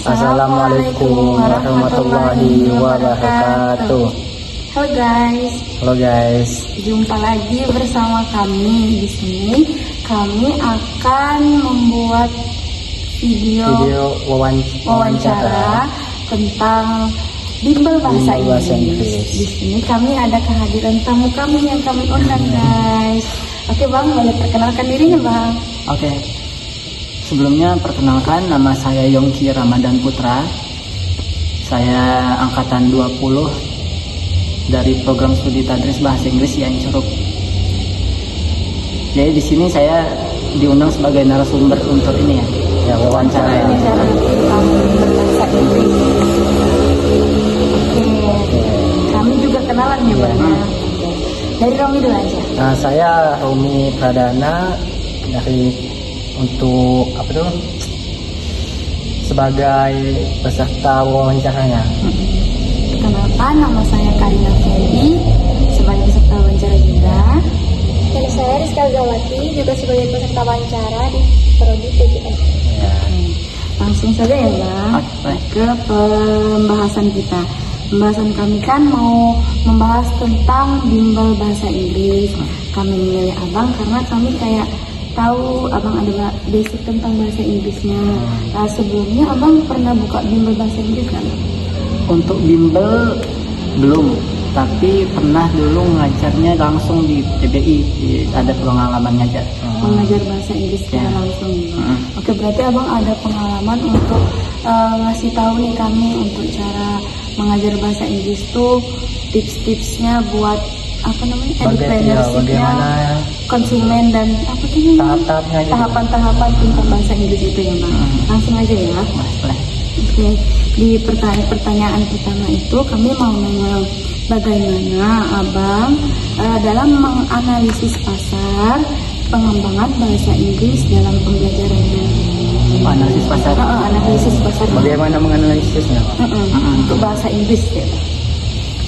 Assalamualaikum warahmatullahi wabarakatuh. Halo guys. Halo guys. Jumpa lagi bersama kami di sini. Kami akan membuat video wawancara tentang bimbel bahasa Inggris. Di sini kami ada kehadiran tamu kami yang kami undang guys. Oke Bang, boleh perkenalkan dirinya Bang? Oke. Sebelumnya perkenalkan, nama saya Yongki Ramadan Putra. Saya angkatan 20 dari program studi Tadris Bahasa Inggris IAIN Curug. Jadi di sini saya diundang sebagai narasumber untuk ini ya wawancara. Bahasa Inggris. Oke. Kami juga kenalan ya Bang. Dari Romi dulu aja. Nah, saya Romi Pradana dari untuk sebagai peserta wawancaranya. Kenalkan, nama saya Karina Fendi sebagai peserta wawancara juga. Dan saya Rizka Zawati juga sebagai peserta wawancara di Prodi PGS. Ya. Langsung saja ya Bang ke pembahasan kita. Pembahasan kami kan mau membahas tentang bimbel bahasa Inggris. Kami memilih Abang karena kami kayak tahu Abang ada basic tentang bahasa Inggrisnya. Nah, sebelumnya Abang pernah buka bimbel bahasa Inggris kan? Untuk bimbel belum, tapi pernah dulu ngajarnya langsung di PBI, ada pengalaman ngajar. Mengajar bahasa Inggris secara langsung. Oke, berarti Abang ada pengalaman untuk ngasih tahu nih kami untuk cara mengajar bahasa Inggris tuh tips-tipsnya buat entrepreneurship-nya, konsumen dan tahapan-tahapan tentang bahasa Inggris itu ya Bang. Langsung aja ya. Oke, di pertanyaan pertama itu kami mau nanya bagaimana Abang dalam menganalisis pasar pengembangan bahasa Inggris dalam pembelajarannya. Analisis pasar. Analisis pasar. Bagaimana menganalisisnya? Untuk bahasa Inggris ya.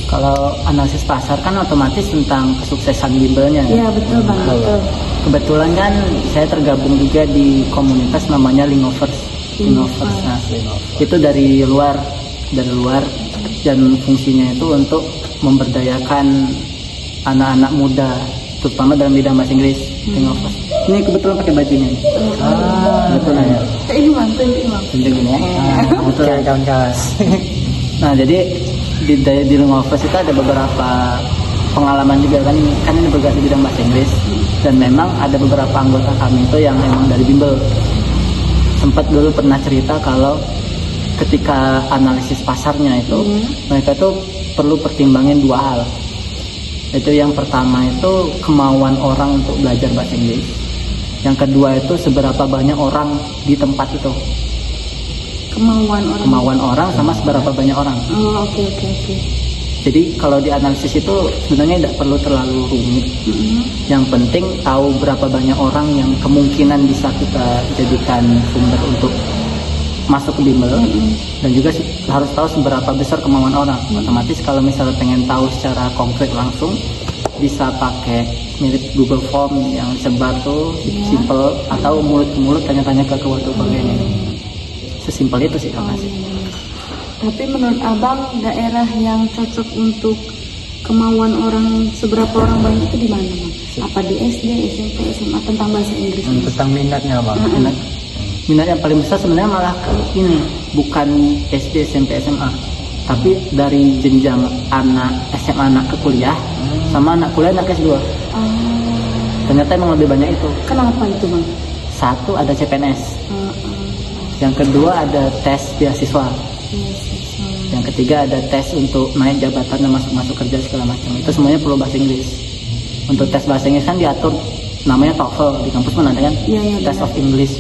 Kalau analisis pasar kan otomatis tentang kesuksesan bimbelnya. Iya betul Bang. Betul. Kebetulan kan saya tergabung juga di komunitas namanya Lingovers. Nah, itu dari luar dan fungsinya itu untuk memberdayakan anak-anak muda terutama dalam bidang bahasa Inggris. Lingovers. Ini kebetulan pakai bajunya. Kebetulan ya. Ini mantul. Gini ya. Oke, kawan-kawan. Nah, jadi di Lingovers itu ada beberapa pengalaman juga kan ini bergerak di bidang bahasa Inggris dan memang ada beberapa anggota kami itu yang memang dari bimbel. Sempat dulu pernah cerita kalau ketika analisis pasarnya itu mereka tuh perlu pertimbangin dua hal. Itu yang pertama itu kemauan orang untuk belajar bahasa Inggris. Yang kedua itu seberapa banyak orang di tempat itu. Kemauan orang sama seberapa banyak orang. Oke. Jadi kalau di analisis itu sebenarnya tidak perlu terlalu rumit. Yang penting tahu berapa banyak orang yang kemungkinan bisa kita jadikan sumber untuk masuk ke bimbel. Dan juga harus tahu seberapa besar kemauan orang. Otomatis kalau misalnya pengen tahu secara konkret langsung bisa pakai mirip Google Form yang sebar tuh simple atau mulut ke mulut tanya-tanya ke ketua bagiannya. Sesimpel itu sih Kak. Tapi menurut Abang daerah yang cocok untuk kemauan orang seberapa orang banyak itu di mana Bang? Apa di SD, SMP, SMA tentang bahasa Inggris? Tentang minatnya Bang. Minat yang paling besar sebenarnya malah ini bukan SD, SMP, SMA, tapi dari jenjang anak SMA anak ke kuliah sama anak kuliah anak S2. Ternyata emang lebih banyak itu. Kenapa itu Bang? Satu ada CPNS. Yang kedua ada tes beasiswa. Yang ketiga ada tes untuk naik jabatan dan masuk kerja segala macam. Itu semuanya perlu bahasa Inggris. Untuk tes bahasa Inggris kan diatur namanya TOEFL, di kampus mana ada kan? Test of English.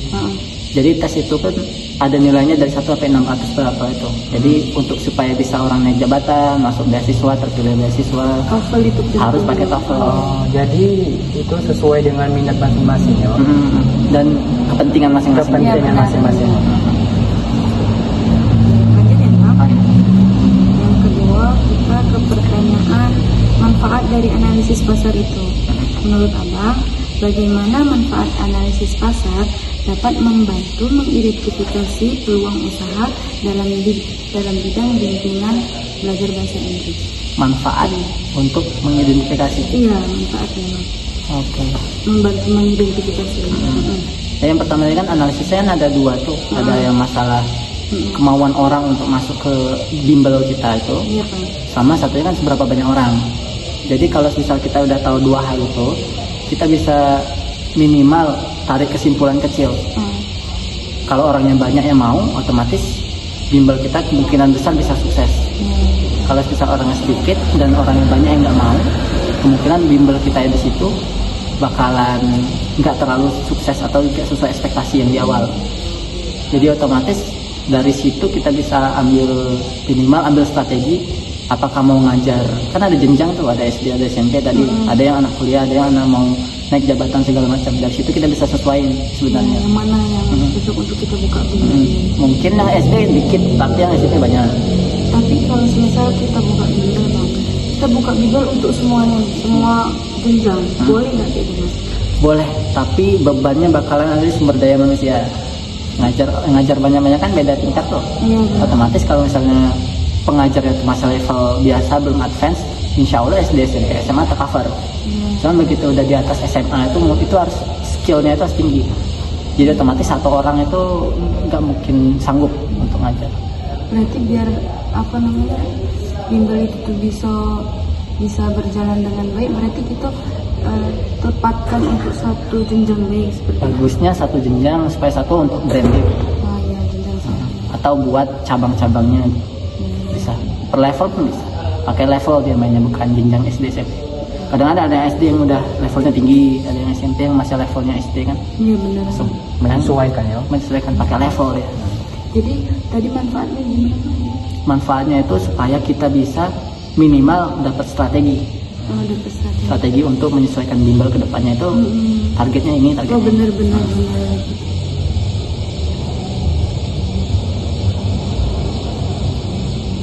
Jadi tes itu kan ada nilainya dari 1 sampai 600 berapa itu. Jadi untuk supaya bisa orang naik jabatan, masuk beasiswa, terpilih beasiswa, TOEFL itu harus pakai TOEFL. Jadi itu sesuai dengan minat masing-masing ya Bang? Dan kepentingan masing-masing. Lanjut ya Bang. Yang kedua kita ke pertanyaan manfaat dari analisis pasar itu. Menurut Abang, bagaimana manfaat analisis pasar dapat membantu mengidentifikasi peluang usaha dalam bidang bimbingan belajar bahasa Inggris. Manfaat untuk mengidentifikasi. Iya, manfaatnya Oke. membantu mengidentifikasi. Yang pertama tadi kan analisisnya kan ada dua tuh. Ada yang masalah kemauan orang untuk masuk ke bimbel kita itu, Iya Pak. sama satunya kan seberapa banyak orang. Jadi kalau misal kita udah tahu dua hal itu, kita bisa minimal tarik kesimpulan kecil. Kalau orangnya banyak yang mau, otomatis bimbel kita kemungkinan besar bisa sukses. Kalau misal orangnya sedikit dan orangnya banyak yang nggak mau, kemungkinan bimbel kita di situ bakalan nggak terlalu sukses atau nggak sesuai ekspektasi yang di awal. Jadi otomatis dari situ kita bisa ambil strategi. Apakah mau ngajar, kan ada jenjang tuh, ada SD, ada SMP tadi, ada yang anak kuliah, ada yang anak mau naik jabatan segala macam. Dari situ kita bisa sesuaiin sebenarnya. Yang mana yang cocok untuk kita buka bimbel? Mungkin yang SD dikit, tapi yang SMP banyak. Tapi kalau misal kita buka bimbel, Bang, kita buka bimbel untuk semuanya, semua jenjang, boleh nggak kayak gitu? Boleh, tapi bebannya bakalan ada di sumber daya manusia. Ngajar banyak-banyak kan beda tingkat tuh. Iya. Otomatis kalau misalnya pengajarnya itu masih level biasa belum advance, insya Allah SD, SMP, SMA tercover. Cuman begitu udah di atas SMA itu harus skillnya itu harus tinggi. Jadi otomatis satu orang itu nggak mungkin sanggup untuk ngajar. Berarti biar bimbel itu tuh bisa berjalan dengan baik, berarti kita tempatkan untuk satu jenjang baik seperti itu. Bagusnya satu jenjang supaya satu untuk branding Ya, jenjang satu. atau buat cabang-cabangnya bisa per level pun bisa. Pakai level dia mainnya, bukan jenjang SD SMP. Kadang ada yang SD yang udah levelnya tinggi, ada yang SMP yang masih levelnya SD kan. Iya benar. Menyesuaikan ya. Menyesuaikan pakai level ya. Jadi tadi manfaatnya gimana? Manfaatnya itu supaya kita bisa minimal dapat strategi Dapat strategi. strategi untuk menyesuaikan bimbel ke depannya itu. Targetnya ini, Oh targetnya. benar.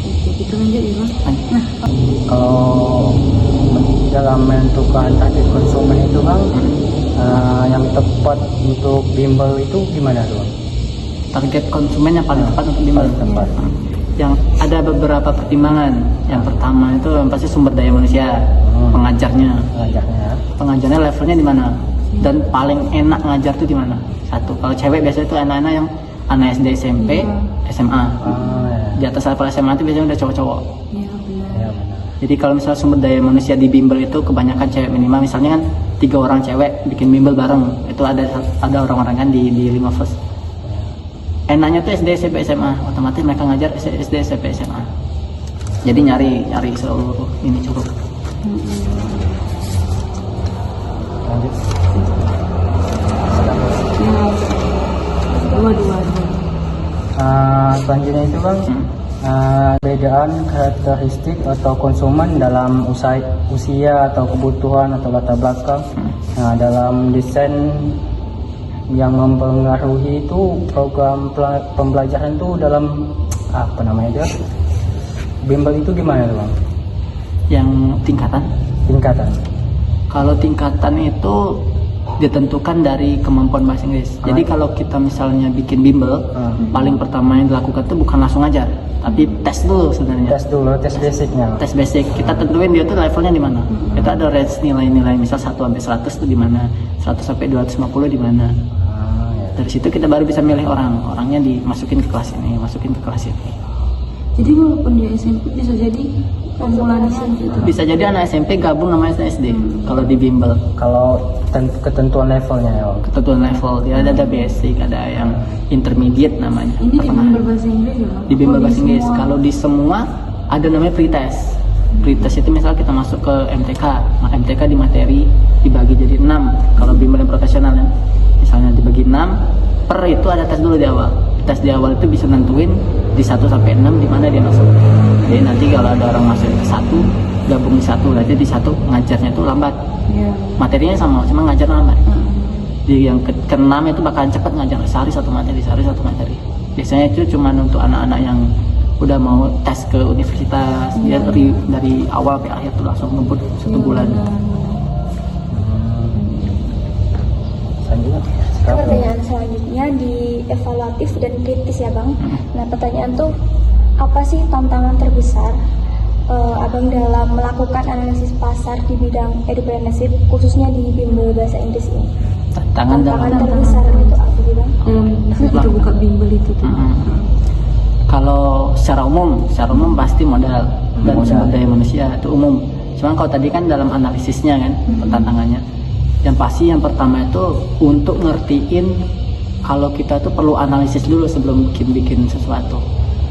Oke, kita lanjut ya Bang. Kalau dalam menentukan target konsumen itu Bang, yang tepat untuk bimbel itu gimana tuh Bang? Target konsumen yang paling tepat untuk bimbel. Paling tepat. Yang ada beberapa pertimbangan. Yang pertama itu yang pasti sumber daya manusia, pengajarnya. Pengajarnya levelnya di mana, dan paling enak ngajar tuh di mana. Satu, kalau cewek biasanya itu anak-anak yang anak SD, SMP, SMA. Di atas level SMA itu biasanya udah cowok-cowok. Iya benar. Ya, benar. Jadi kalau misalnya sumber daya manusia di bimbel itu kebanyakan cewek, minimal misalnya kan 3 orang cewek bikin bimbel bareng, itu ada orang-orang kan di 5 first. Enaknya tuh SD, SMP, SMA, otomatis mereka ngajar SD, SMP, SMA. Jadi nyari seluruh ini cukup. Lanjut. Dua. Selanjutnya itu Bang, perbedaan karakteristik atau konsumen dalam usia atau kebutuhan atau latar belakang. Dalam desain yang mempengaruhi itu program pembelajaran itu dalam bimbel itu gimana tuh Bang? Yang tingkatan. Kalau tingkatan itu ditentukan dari kemampuan bahasa Inggris. Jadi kalau kita misalnya bikin bimbel, paling pertama yang dilakukan itu bukan langsung ngajar, tapi tes dulu sebenarnya. Tes basicnya. Tes basic. Kita tentuin dia tuh levelnya di mana. Itu ada range nilai-nilai, misal 1 sampai 100 itu di mana, 100 sampai 250 di mana. Dari situ kita baru bisa milih orangnya dimasukin ke kelas ini, masukin ke kelas ini. Jadi walaupun dia SMP bisa jadi pemula di sini gitu. Bisa jadi anak SMP gabung sama SD kalau di bimbel. Kalau ketentuan levelnya ya Bang. Ketentuan level, dia ada basic, ada yang intermediate namanya. Ini di bimbel bahasa Inggris ya Bang? Di bimbel Oh, bahasa Inggris. semua. Kalau di semua ada namanya pretest. Pretest itu misal kita masuk ke MTK, nah MTK di materi dibagi jadi 6. Kalau bimbel yang profesional ya, misalnya dibagi 6, per itu ada tes dulu di awal. Tes di awal itu bisa nentuin di 1 sampai 6 di mana dia masuk. Jadi nanti kalau ada orang masuk ke 1, gabung di 1, nanti di 1 ngajarnya itu lambat. Iya. Materinya sama, cuma ngajar lambat. Di yang ke-6 itu bakalan cepat ngajar, sehari satu materi. Biasanya itu cuma untuk anak-anak yang udah mau tes ke universitas, dia dari awal sampai akhir tuh langsung ngebut 1 bulan. Selanjutnya Pertanyaan selanjutnya di evaluatif dan kritis ya Bang. Nah pertanyaan tuh apa sih tantangan terbesar Abang dalam melakukan analisis pasar di bidang edupreneurship khususnya di bimbel bahasa Inggris ini? Tantangan terbesar itu apa sih Bang? Kita buka bimbel itu tuh. Kalau secara umum pasti modal dan sumber daya manusia itu umum. Cuman kalau tadi kan dalam analisisnya kan tantangannya. Yang pasti yang pertama itu untuk ngertiin kalau kita tuh perlu analisis dulu sebelum bikin sesuatu.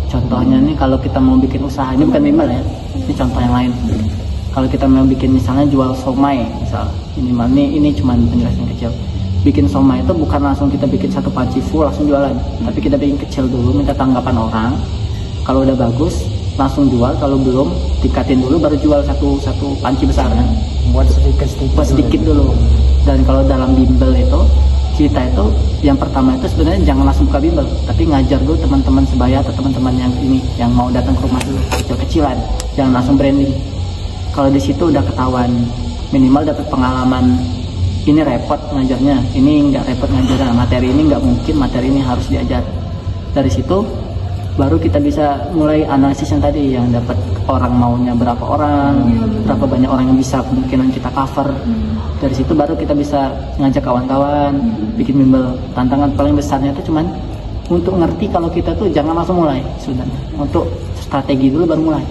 Contohnya nih kalau kita mau bikin usaha, ini bukan bimbel ya, ini contoh yang lain. Kalau kita mau bikin misalnya jual somai, misal minimal ini cuma penjelasan kecil. Bikin somai itu bukan langsung kita bikin satu panci full langsung jualan, tapi kita bikin kecil dulu, minta tanggapan orang. Kalau udah bagus langsung jual, kalau belum tingkatin dulu baru jual satu panci besar kan. Buat sedikit dulu. Dan kalau dalam bimbel itu kita itu yang pertama itu sebenarnya jangan langsung buka bimbel, tapi ngajar dulu teman-teman sebaya atau teman-teman yang mau datang ke rumah dulu kecil-kecilan, jangan langsung branding. Kalau di situ udah ketahuan, minimal dapat pengalaman. Ini repot ngajarnya, ini nggak repot ngajarnya, materi ini nggak mungkin, materi ini harus diajar. Dari situ baru kita bisa mulai analisis yang tadi, yang dapat orang maunya berapa orang, berapa banyak orang yang bisa kemungkinan kita cover. Dari situ baru kita bisa ngajak kawan-kawan bikin bimbel. Tantangan paling besarnya itu cuman untuk ngerti kalau kita tuh jangan langsung mulai sebenarnya, untuk strategi dulu baru mulai.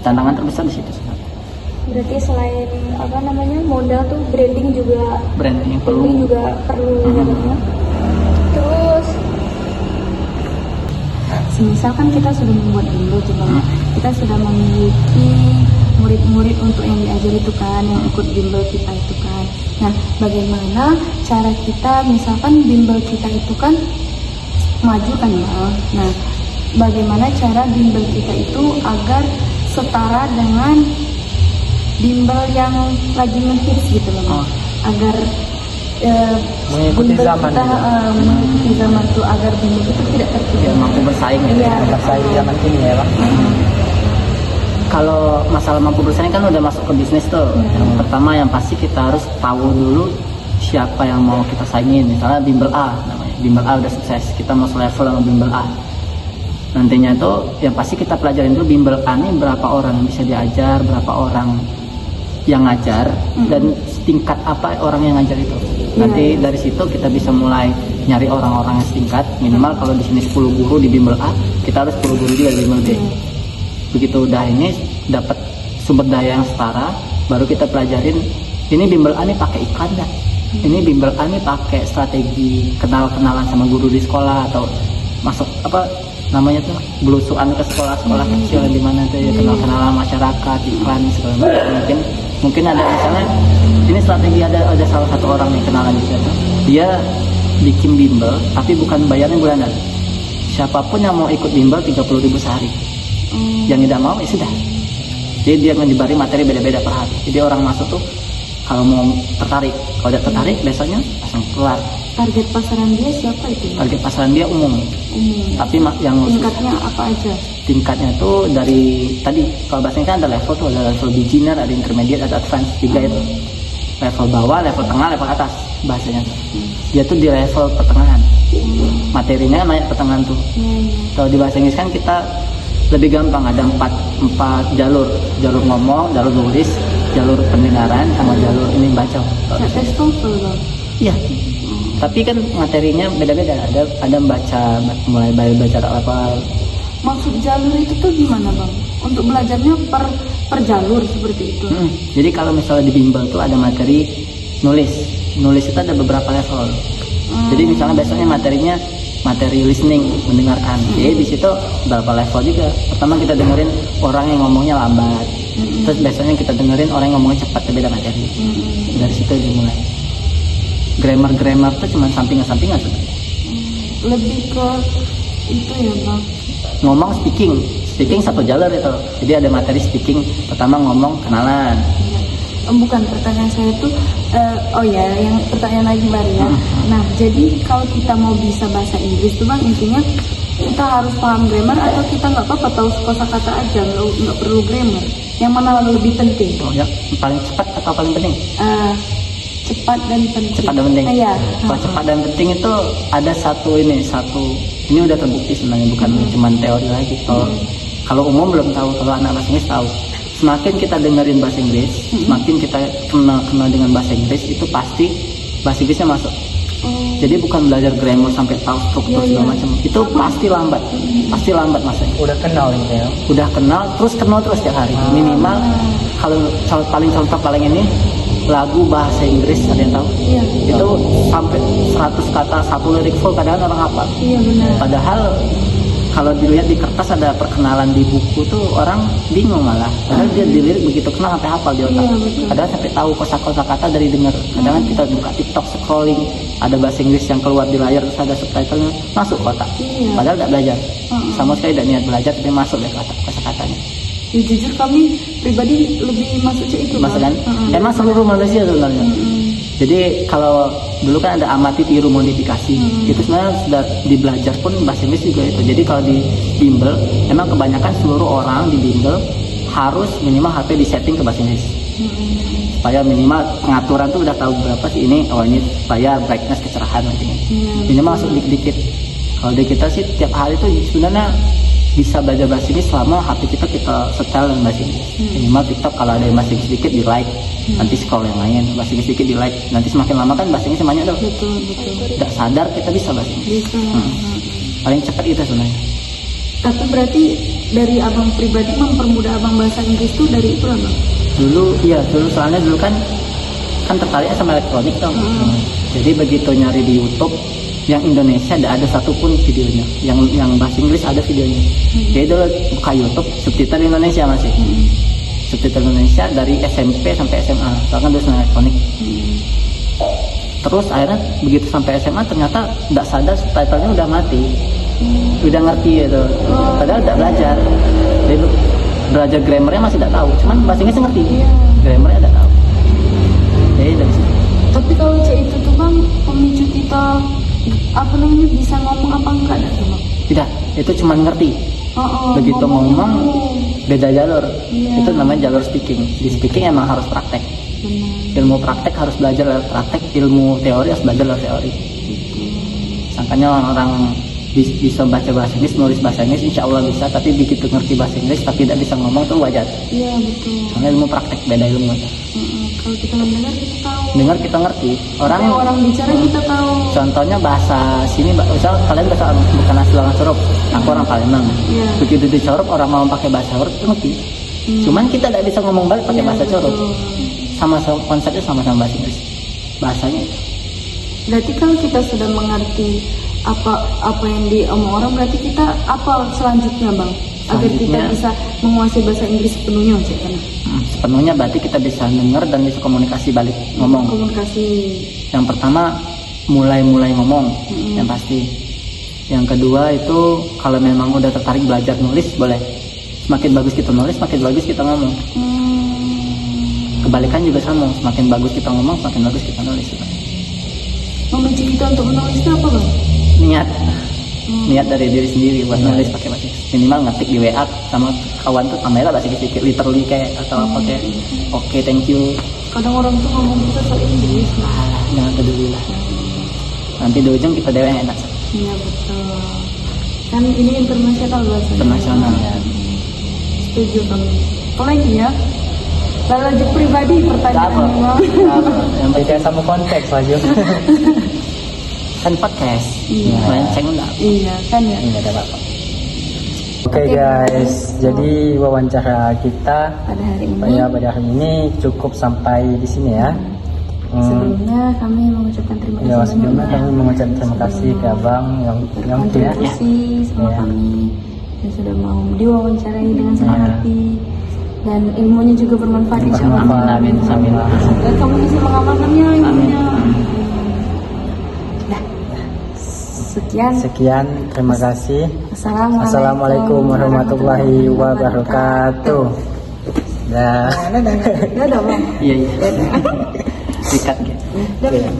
Tantangan terbesar di situ sebenarnya. Berarti selain modal tuh branding juga perlu ya. Terus Misalkan kita sudah membuat bimbel, kita sudah memiliki murid-murid untuk yang diajar itu kan, yang ikut bimbel kita itu kan. Nah, bagaimana cara kita, misalkan bimbel kita itu kan maju kan ya. Nah, bagaimana cara bimbel kita itu agar setara dengan bimbel yang lagi ngehits gitu loh, agar mengikuti zaman mengikuti zaman itu, agar bimbel itu tidak tertinggal, mampu bersaing bersaing zaman ini ya Bang. Kalau masalah mampu bersaing kan udah masuk ke bisnis tuh. Yang pertama yang pasti kita harus tahu dulu siapa yang mau kita saingin. Misalnya bimbel A namanya, bimbel A udah sukses, kita mau selevel sama bimbel A. Nantinya itu yang pasti kita pelajarin dulu bimbel A ini berapa orang yang bisa diajar, berapa orang yang ngajar, dan tingkat apa orang yang ngajar itu. Nanti dari situ kita bisa mulai nyari orang-orang yang setingkat. Minimal kalau di sini 10 guru di bimbel A, kita harus 10 guru juga di bimbel B. Begitu udah ini dapat sumber daya yang setara, baru kita pelajarin ini bimbel A ini pakai iklan nggak? Ini bimbel A ini pakai strategi kenalan sama guru di sekolah, atau masuk apa namanya tuh belusuan ke sekolah-sekolah kecil di mana tuh ya, kenal-kenalan masyarakat, iklan segala macam. Mungkin ada misalnya ini strategi, ada salah satu orang nih kenalan di sana, dia bikin bimbel tapi bukan bayarnya bulanan. Siapapun yang mau ikut bimbel 30.000 sehari. Yang tidak mau ya sudah. Jadi dia menjebari materi beda-beda per hari. Jadi orang masuk tuh kalau mau tertarik, kalau tidak tertarik besoknya langsung keluar. Target pasaran dia siapa itu? Target pasaran dia umum. Tapi yang tingkatnya apa aja? Tingkatnya tuh dari tadi kalau bahasanya kan ada level tuh, ada level beginner, ada intermediate, ada advance, 3 itu. Level bawah, level tengah, level atas bahasanya. Dia tuh di level pertengahan. Materinya naik pertengahan tuh. Kalau di bahasa Inggris kan kita lebih gampang, ada 4 jalur ngomong, jalur nulis, jalur pendengaran, sama jalur ini baca. Tes TOEFL loh. Iya. Tapi kan materinya beda-beda. Ada mulai baca apa. Maksud jalur itu tuh gimana Bang? Untuk belajarnya per jalur seperti itu. Jadi kalau misalnya di bimbel tuh ada materi nulis itu ada beberapa level. Jadi misalnya besoknya materinya materi listening, mendengarkan. Jadi di situ berapa level juga. Pertama kita dengerin orang yang ngomongnya lambat. Terus besoknya kita dengerin orang yang ngomongnya cepat, beda materi. Dari situ dimulai. Grammar tuh cuma sampingan sebenarnya. Lebih ke itu ya Bang. Ngomong speaking satu jalur itu. Jadi ada materi speaking, pertama ngomong, kenalan. Bukan, pertanyaan saya itu yang pertanyaan lagi baru ya. Nah, jadi kalau kita mau bisa bahasa Inggris tuh Bang, intinya kita harus paham grammar, atau kita nggak apa-apa tahu kosakata aja, nggak perlu grammar. Yang mana lebih penting? Ya, paling cepat atau paling penting? cepat dan penting. Cepat dan penting. Iya. Kalau cepat dan penting itu ada satu ini udah terbukti sebenarnya, bukan cuma teori lagi. Kalau umum belum tahu, kalau anak bahasa Inggris tahu. Semakin kita dengerin bahasa Inggris, semakin kita kenal dengan bahasa Inggris, itu pasti bahasa Inggrisnya masuk. Jadi bukan belajar grammar sampai tahu struktur segala macam. Itu pasti lambat. Pasti lambat masanya. Udah kenal gitu ya. Udah kenal terus tiap hari. Minimal kalau paling contoh paling ini lagu bahasa Inggris, ada yang tahu? Iya. Itu sampai 100 kata, 1 lirik full kadang orang hafal. Iya benar. Padahal kalau dilihat di kertas ada perkenalan di buku tuh orang bingung malah. Padahal dia dilirik begitu kenal sampai hafal di otak. Iya, betul. Padahal sampai tahu kosa-kosa kata dari dengar. Kadang kita buka TikTok scrolling, ada bahasa Inggris yang keluar di layar terus ada subtitlenya masuk ke otak. Iya. Padahal tidak belajar. Sama sekali tidak niat belajar tapi masuk ya kosa-katanya. Ya, jujur kami pribadi lebih masuk ke itu. Masuk Bang. kan? Emang seluruh Malaysia sebenarnya. Jadi kalau dulu kan ada amati tiru modifikasi, itu sebenarnya sudah dibelajar pun bahasa Inggris juga itu. Jadi kalau di bimbel, emang kebanyakan seluruh orang di bimbel harus minimal HP disetting ke bahasa Inggris. Supaya minimal pengaturan tuh udah tahu berapa sih ini, ini supaya brightness kecerahan gitu. Minimal masuk dikit-dikit. Kalau di kita sih tiap hari tuh sebenarnya bisa belajar bahasa Inggris selama HP kita setel dengan bahasa Inggris. Minimal TikTok kalau ada yang bahasa Inggris sedikit di like, nanti scroll yang lain bahasa Inggris sedikit di like, nanti semakin lama kan bahasa Inggris banyak tuh. Betul. Tidak sadar kita bisa bahasa Inggris. Bisa. Paling cepat itu sebenarnya. Tapi berarti dari abang pribadi mempermudah abang bahasa Inggris tuh dari itu lah bang? Dulu soalnya dulu kan tertariknya sama elektronik dong. Jadi begitu nyari di YouTube yang Indonesia tidak ada satupun videonya, yang bahasa Inggris ada videonya. Jadi dulu buka YouTube subtitle Indonesia masih, subtitle Indonesia dari SMP sampai SMA, soalnya dulu senang elektronik. Terus akhirnya begitu sampai SMA ternyata tidak sadar subtitlenya udah mati, udah ngerti itu, padahal tidak belajar. Jadi belajar grammarnya masih tidak tahu, cuman bahasa Inggris ngerti, grammarnya tidak tahu. Jadi dari situ. Tapi kalau cek itu tuh bang pemicu kita bisa ngomong apa enggak dah tuh bang? Tidak, itu cuma ngerti. Begitu ngomong beda jalur. Itu namanya jalur speaking. Di speaking emang harus praktek. Ilmu praktek harus belajar lewat praktek, ilmu teori harus belajar lewat teori. Makanya orang bisa baca bahasa Inggris, nulis bahasa Inggris, insya Allah bisa. Tapi begitu ngerti bahasa Inggris tapi tidak bisa ngomong tuh wajar. Iya betul. Karena ilmu praktek beda ilmu. Kalau kita mendengar kita tahu. Dengar kita ngerti. Orang bicara kita tahu. Contohnya bahasa sini, misal kalian bahasa bukan asli orang Corop, aku orang Palembang. Begitu di Corop orang mau pakai bahasa Corop itu ngerti. Cuman kita tidak bisa ngomong balik pakai bahasa Corop. Sama konsepnya sama-sama bahasa Inggris. Bahasanya. Berarti kalau kita sudah mengerti apa yang diomong orang, berarti kita apa selanjutnya bang? Agar kita bisa menguasai bahasa Inggris sepenuhnya sepenuhnya berarti kita bisa dengar dan bisa komunikasi balik ngomong. Komunikasi. Yang pertama mulai ngomong, yang pasti. Yang kedua itu kalau memang udah tertarik belajar nulis boleh. Semakin bagus kita nulis, semakin bagus kita ngomong. Kebalikan juga sama, semakin bagus kita ngomong, semakin bagus kita nulis. Memicu kita untuk menulis itu apa bang? Niat dari diri sendiri buat nulis pakai bahasa Inggris. Minimal ngetik di WA sama kawan tuh tambahnya bahasa Inggris sedikit, literally kayak atau apa kayak oke, thank you. Kadang orang tuh ngomong kita so Inggris. Jangan peduli lah. Nanti di ujung kita dewe enak. Iya betul. Kan ini internasional bahasa. Internasional. Setuju kami. Apalagi ya? Lalu aja pribadi pertanyaan bang. Yang berkaitan sama konteks aja. Kan podcast. Iya. Melenceng enggak? Iya kan ya. Enggak ada apa-apa. Oke guys, jadi wawancara kita Pada hari ini. cukup sampai di sini ya. Sebelumnya kami mengucapkan terima kasih Ya, banyak sebelumnya Bang. kami mengucapkan terima kasih ke abang yang Kontribusi sama Ya. kami yang sudah mau diwawancarai dengan senang hati dan ilmunya juga bermanfaat insya Allah. Amin. Semoga kamu bisa mengamalkannya ilmunya. Dah. Sekian. Terima kasih. Assalamualaikum warahmatullahi wabarakatuh. Dah. Dadah bang. Iya. Sikat gitu. Dadah.